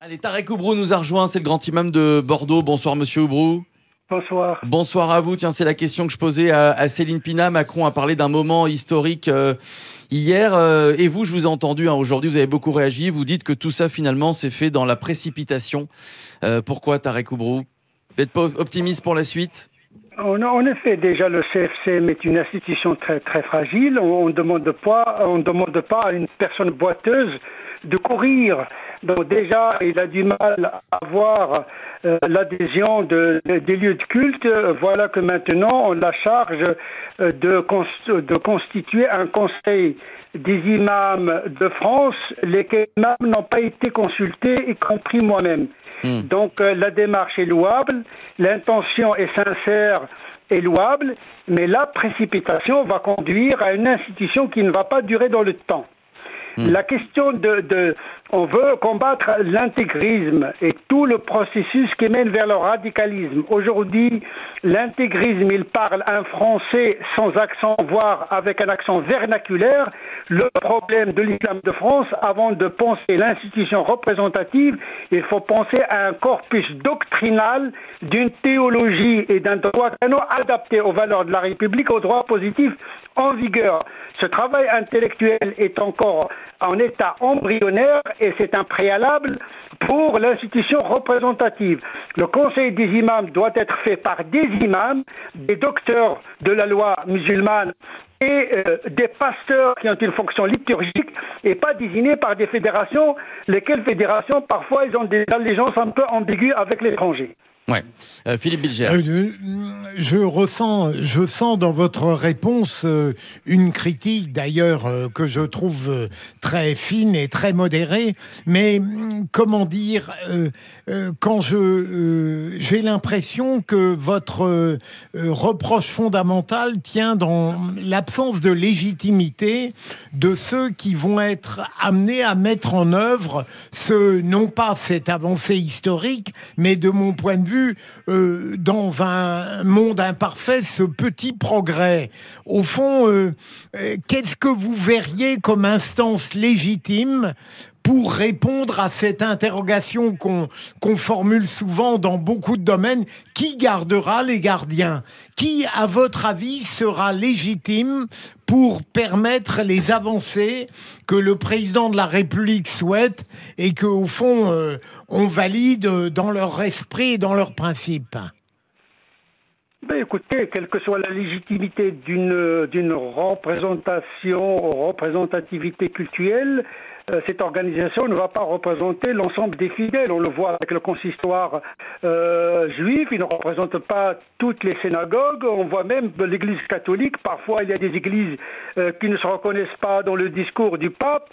Allez, Tarek Oubrou nous a rejoint, c'est le grand imam de Bordeaux. Bonsoir Monsieur Oubrou. Bonsoir. Bonsoir à vous. Tiens, c'est la question que je posais à Céline Pina. Macron a parlé d'un moment historique hier. Et vous, je vous ai entendu aujourd'hui, vous avez beaucoup réagi. Vous dites que tout ça, finalement, s'est fait dans la précipitation. Pourquoi, Tarek Oubrou? Vous n'êtes pas optimiste pour la suite? En effet, déjà, le CFCM est une institution très, très fragile. On ne demande pas à une personne boiteuse de courir. Donc déjà, il a du mal à avoir l'adhésion des lieux de culte. Voilà que maintenant, on la charge de constituer un conseil des imams de France, lesquels imams n'ont pas été consultés, y compris moi-même. Donc la démarche est louable, l'intention est sincère et louable, mais la précipitation va conduire à une institution qui ne va pas durer dans le temps. La question on veut combattre l'intégrisme et tout le processus qui mène vers le radicalisme. Aujourd'hui, l'intégrisme, il parle un français sans accent, voire avec un accent vernaculaire. Le problème de l'islam de France, avant de penser l'institution représentative, il faut penser à un corpus doctrinal d'une théologie et d'un droit canon adapté aux valeurs de la République, aux droits positifs en vigueur. Ce travail intellectuel est encore en état embryonnaire et c'est un préalable pour l'institution représentative. Le conseil des imams doit être fait par des imams, des docteurs de la loi musulmane et des pasteurs qui ont une fonction liturgique et pas désignés par des fédérations, lesquelles fédérations, parfois, ils ont des allégeances un peu ambiguës avec l'étranger. Ouais. Philippe Bilger. Je sens dans votre réponse une critique d'ailleurs que je trouve très fine et très modérée, mais comment dire, quand j'ai l'impression que votre reproche fondamental tient dans l'absence de légitimité de ceux qui vont être amenés à mettre en œuvre non pas cette avancée historique, mais de mon point de vue, dans un monde imparfait, ce petit progrès. Au fond, qu'est-ce que vous verriez comme instance légitime pour répondre à cette interrogation qu'on formule souvent dans beaucoup de domaines? Qui gardera les gardiens? Qui, à votre avis, sera légitime pour permettre les avancées que le président de la République souhaite et que, au fond, on valide dans leur esprit et dans leurs principes? Écoutez, quelle que soit la légitimité d'une représentativité cultuelle, cette organisation ne va pas représenter l'ensemble des fidèles. On le voit avec le consistoire juif, il ne représente pas toutes les synagogues. On voit même l'Église catholique, parfois il y a des églises qui ne se reconnaissent pas dans le discours du pape.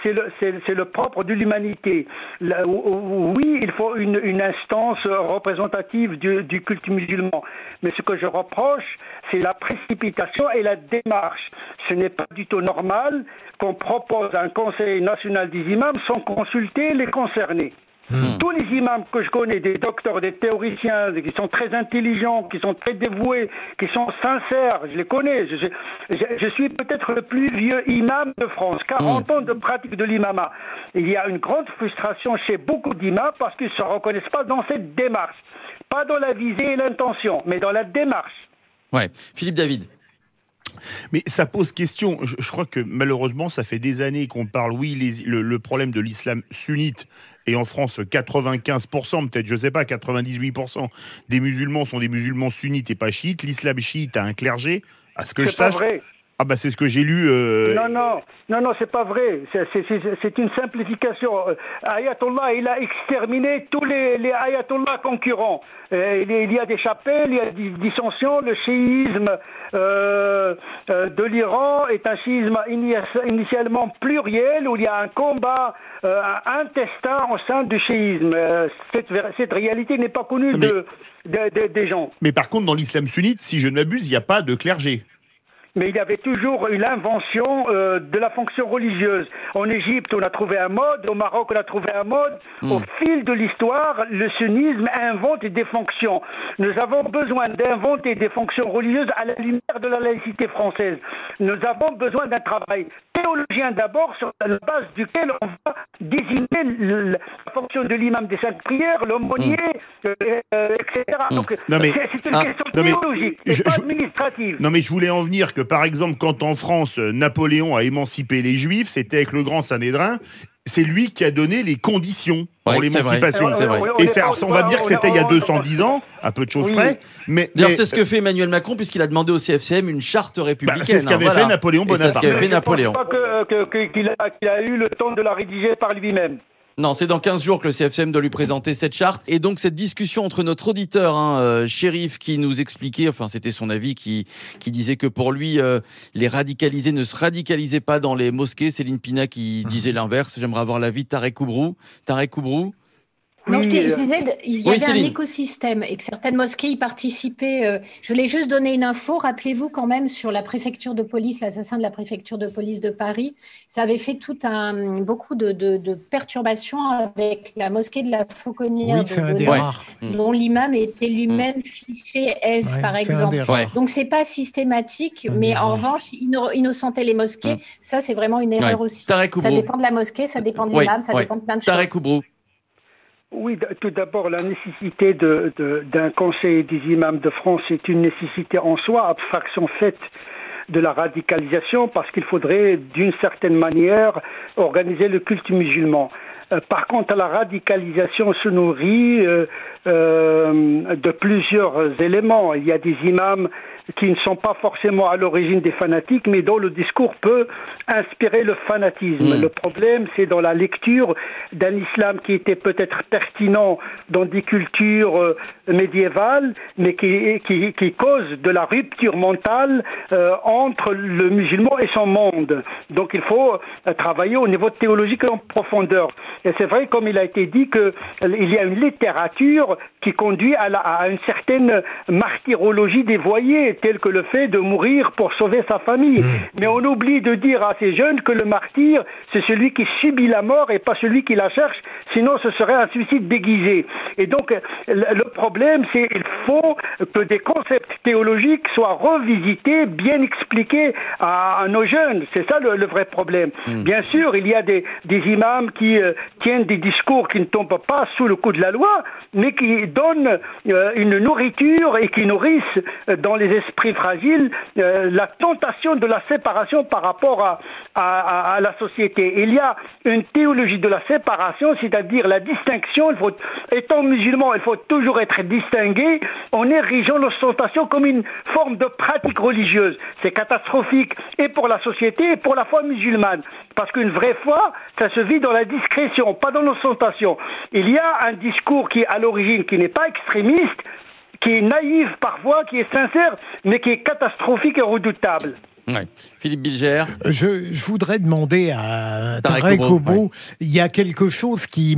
C'est le propre de l'humanité. Oui, il faut une instance représentative du culte musulman. Mais ce que je reproche, c'est la précipitation et la démarche. Ce n'est pas du tout normal qu'on propose un conseil national des imams sans consulter les concernés. Tous les imams que je connais, des docteurs, des théoriciens, qui sont très intelligents, qui sont très dévoués, qui sont sincères, je les connais. Je suis peut-être le plus vieux imam de France, 40 ans de pratique de l'imama. Il y a une grande frustration chez beaucoup d'imams parce qu'ils ne se reconnaissent pas dans cette démarche. Pas dans la visée et l'intention, mais dans la démarche. Ouais. Philippe David. Mais ça pose question. Je crois que malheureusement, ça fait des années qu'on parle, le problème de l'islam sunnite. Et en France, 95%, peut-être, je ne sais pas, 98% des musulmans sont des musulmans sunnites et pas chiites. L'islam chiite a un clergé, à ce que je sache. C'est pas vrai. Ah bah c'est ce que j'ai lu. Non, c'est pas vrai. C'est une simplification. Ayatollah, il a exterminé tous les ayatollahs concurrents. Il y a des chapelles, il y a des dissensions. Le chiisme de l'Iran est un chiisme initialement pluriel où il y a un combat intestin au sein du chiisme. Cette réalité n'est pas connue des gens. Mais par contre, dans l'islam sunnite, si je ne m'abuse, il n'y a pas de clergé. Mais il y avait toujours eu l'invention de la fonction religieuse. En Égypte, on a trouvé un mode. Au Maroc, on a trouvé un mode. Au fil de l'histoire, le sunnisme invente des fonctions. Nous avons besoin d'inventer des fonctions religieuses à la lumière de la laïcité française. Nous avons besoin d'un travail théologien d'abord, sur la base duquel on va désigner la fonction de l'imam des cinq prières, l'aumônier, etc. Donc, c'est une question théologique, pas administrative. Non, mais je voulais en venir que, par exemple, quand en France, Napoléon a émancipé les Juifs, c'était avec le grand Sanhédrin, c'est lui qui a donné les conditions pour l'émancipation. C'est vrai. Et on va dire que c'était il y a 210 ans, à peu de choses près. D'ailleurs, c'est ce que fait Emmanuel Macron, puisqu'il a demandé au CFCM une charte républicaine. C'est ce qu'avait fait Napoléon Bonaparte. C'est ce qu'avait fait Napoléon. Je ne pense pas qu'il a eu le temps de la rédiger par lui-même. Non, c'est dans 15 jours que le CFCM doit lui présenter cette charte. Et donc, cette discussion entre notre auditeur, Chérif, qui nous expliquait, enfin, c'était son avis, qui disait que pour lui, les radicalisés ne se radicalisaient pas dans les mosquées. Céline Pina qui disait l'inverse. J'aimerais avoir l'avis de Tarek Oubrou. Tarek Oubrou. Non, je disais, il y avait un écosystème et que certaines mosquées y participaient. Je voulais juste donner une info. Rappelez-vous quand même sur la préfecture de police, l'assassin de la préfecture de police de Paris, ça avait fait beaucoup de perturbations avec la mosquée de la Fauconnière de Gonesse, dont l'imam était lui-même fiché S, par exemple. Donc, c'est pas systématique, mais en revanche, innocentait les mosquées. Ça, c'est vraiment une erreur aussi. Ça dépend de la mosquée, ça dépend de l'imam, ça dépend de plein de choses. Tarek Oubrou. Oui, tout d'abord, la nécessité d'un conseil des imams de France est une nécessité en soi, abstraction faite de la radicalisation, parce qu'il faudrait, d'une certaine manière, organiser le culte musulman. Par contre, la radicalisation se nourrit de plusieurs éléments. Il y a des imams qui ne sont pas forcément à l'origine des fanatiques, mais dont le discours peut inspirer le fanatisme. Le problème, c'est dans la lecture d'un islam qui était peut-être pertinent dans des cultures médiévales, mais qui cause de la rupture mentale entre le musulman et son monde. Donc il faut travailler au niveau théologique en profondeur. Et c'est vrai, comme il a été dit, qu'il y a une littérature qui conduit à une certaine martyrologie dévoyée, telle que le fait de mourir pour sauver sa famille. Mais on oublie de dire à ces jeunes que le martyr, c'est celui qui subit la mort et pas celui qui la cherche, sinon ce serait un suicide déguisé. Et donc, le problème, c'est qu'il faut que des concepts théologiques soient revisités, bien expliqués à nos jeunes. C'est ça le vrai problème. Bien sûr, il y a des imams qui tiennent des discours qui ne tombent pas sous le coup de la loi, mais qui donnent une nourriture et qui nourrissent dans les esprits fragiles la tentation de la séparation par rapport à la société. Il y a une théologie de la séparation, c'est-à-dire la distinction. Étant musulman, il faut toujours être distingué en érigeant l'ostentation comme une forme de pratique religieuse. C'est catastrophique et pour la société et pour la foi musulmane. Parce qu'une vraie foi, ça se vit dans la discrétion, pas dans l'ostentation. Il y a un discours qui, à l'origine, qui n'est pas extrémiste, qui est naïf parfois, qui est sincère, mais qui est catastrophique et redoutable. Ouais. Philippe Bilger. Je voudrais demander à Tarek Oubrou, il y a quelque chose qui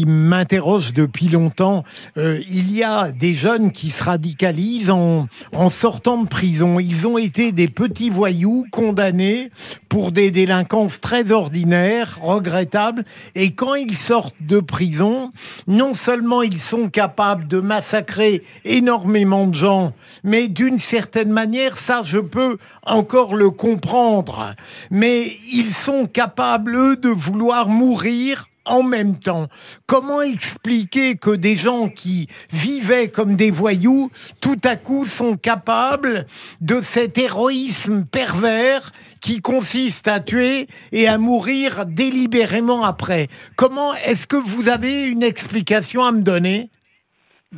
m'interroge depuis longtemps. Il y a des jeunes qui se radicalisent en sortant de prison. Ils ont été des petits voyous condamnés pour des délinquances très ordinaires, regrettables. Et quand ils sortent de prison, non seulement ils sont capables de massacrer énormément de gens, mais d'une certaine manière, ça je peux encore le comprendre, mais ils sont capables, eux, de vouloir mourir en même temps. Comment expliquer que des gens qui vivaient comme des voyous, tout à coup sont capables de cet héroïsme pervers qui consiste à tuer et à mourir délibérément après? Comment est-ce que vous avez une explication à me donner?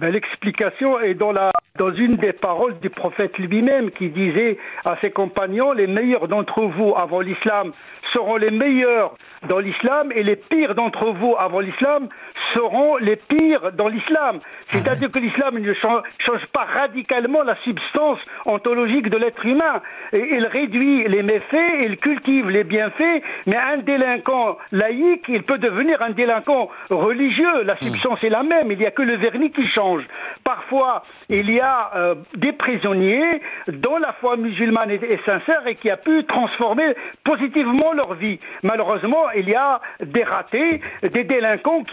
L'explication est dans une des paroles du prophète lui-même qui disait à ses compagnons: les meilleurs d'entre vous avant l'islam seront les meilleurs dans l'islam et les pires d'entre vous avant l'islam seront les pires dans l'islam. C'est-à-dire que l'islam ne change pas radicalement la substance ontologique de l'être humain. Il réduit les méfaits, il cultive les bienfaits, mais un délinquant laïque, il peut devenir un délinquant religieux. La substance est la même, il n'y a que le vernis qui change. Parfois, il y a des prisonniers dont la foi musulmane est sincère et qui a pu transformer positivement leur vie. Malheureusement, il y a des ratés, des délinquants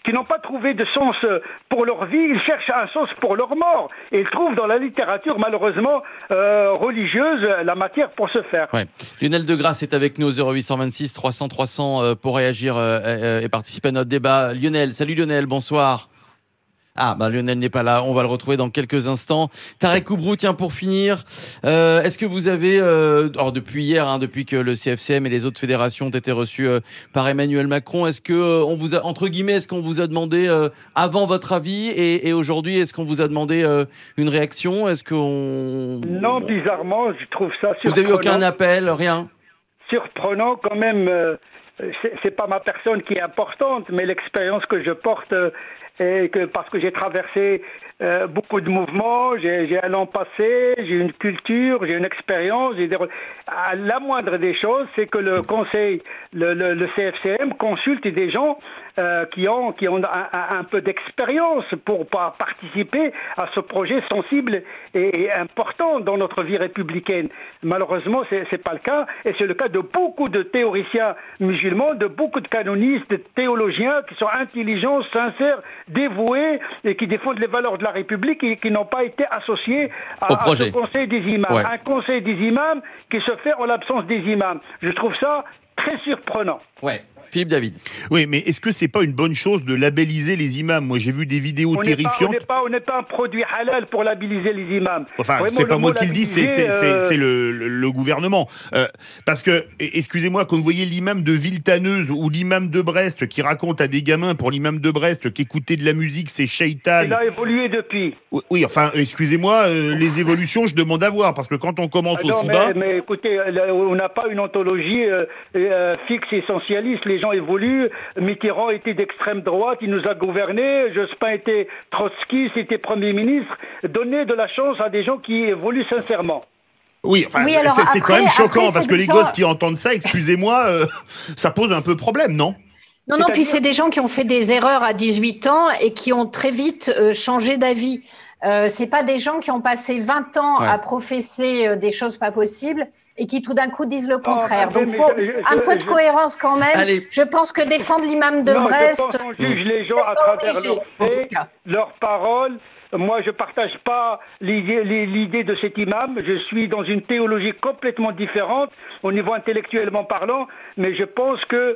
qui n'ont pas trouvé de sens pour leur vie, ils cherchent un sens pour leur mort. Et ils trouvent dans la littérature, malheureusement, religieuse, la matière pour se faire. Ouais. Lionel Degrasse est avec nous au 0826 300 300 pour réagir et participer à notre débat. Lionel, salut Lionel, bonsoir. Ah, Lionel n'est pas là, on va le retrouver dans quelques instants. Tarek Oubrou, tiens, pour finir, est-ce que vous avez, depuis hier, depuis que le CFCM et les autres fédérations ont été reçus par Emmanuel Macron, est-ce que on vous a, entre guillemets, est-ce qu'on vous a demandé avant votre avis et aujourd'hui, est-ce qu'on vous a demandé une réaction? Est-ce qu'on... Non, bizarrement, je trouve ça surprenant. Vous n'avez eu aucun appel, rien? Surprenant quand même, c'est pas ma personne qui est importante, mais l'expérience que je porte... Et que parce que j'ai traversé beaucoup de mouvements, j'ai un an passé, j'ai une culture, j'ai une expérience. La moindre des choses, c'est que le conseil, le CFCM consulte des gens qui ont un peu d'expérience pour participer à ce projet sensible et important dans notre vie républicaine. Malheureusement, c'est pas le cas, et c'est le cas de beaucoup de théoriciens musulmans, de beaucoup de canonistes, de théologiens qui sont intelligents, sincères, dévoués et qui défendent les valeurs de la République et qui n'ont pas été associés à ce conseil des imams. Ouais. Un conseil des imams qui se fait en l'absence des imams. Je trouve ça très surprenant. Ouais. Philippe David. Oui, mais est-ce que c'est pas une bonne chose de labelliser les imams? Moi, j'ai vu des vidéos terrifiantes. On n'est pas un produit halal pour labelliser les imams. Enfin, c'est pas moi qui le dis, c'est le gouvernement. Parce que, excusez-moi, quand vous voyez l'imam de Villetaneuse ou l'imam de Brest qui raconte à des gamins pour l'imam de Brest qu'écouter de la musique, c'est shaitan. Il a évolué depuis. Oui, enfin, excusez-moi, les évolutions, je demande à voir, parce que quand on commence aussi bas... Mais écoutez, on n'a pas une ontologie fixe et essentialiste. Les gens évoluent. Mitterrand était d'extrême droite, il nous a gouverné. Jospin était trotskiste, était Premier ministre. Donnez de la chance à des gens qui évoluent sincèrement. Oui, enfin, c'est quand même choquant, parce que les gosses qui entendent ça, excusez-moi, ça pose un peu problème, non ? Non, puis c'est des gens qui ont fait des erreurs à 18 ans et qui ont très vite changé d'avis. C'est pas des gens qui ont passé 20 ans à professer des choses pas possibles et qui tout d'un coup disent le contraire. Donc, il faut un peu de cohérence quand même. Allez. Je pense que défendre l'imam de Brest... Je pense qu'on juge les gens à travers leurs faits, leurs paroles. Moi, je ne partage pas l'idée de cet imam. Je suis dans une théologie complètement différente au niveau intellectuellement parlant, mais je pense que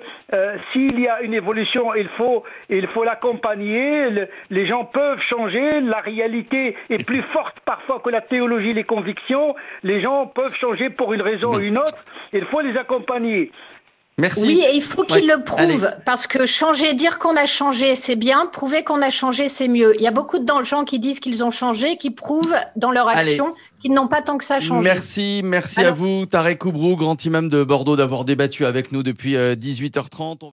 s'il y a une évolution, il faut l'accompagner. Les gens peuvent changer. La réalité est plus forte parfois que la théologie, les convictions. Les gens peuvent changer pour une raison ou une autre. Il faut les accompagner. Merci. Oui, et il faut qu'ils le prouvent, parce que dire qu'on a changé, c'est bien, prouver qu'on a changé, c'est mieux. Il y a beaucoup de gens qui disent qu'ils ont changé, qui prouvent dans leur action qu'ils n'ont pas tant que ça changé. Merci à vous, Tarek Oubrou, grand imam de Bordeaux, d'avoir débattu avec nous depuis 18h30.